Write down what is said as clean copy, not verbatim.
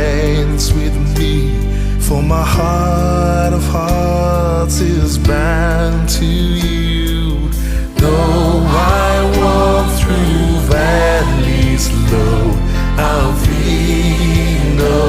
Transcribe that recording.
dance with me, for my heart of hearts is bound to you. Though I walk through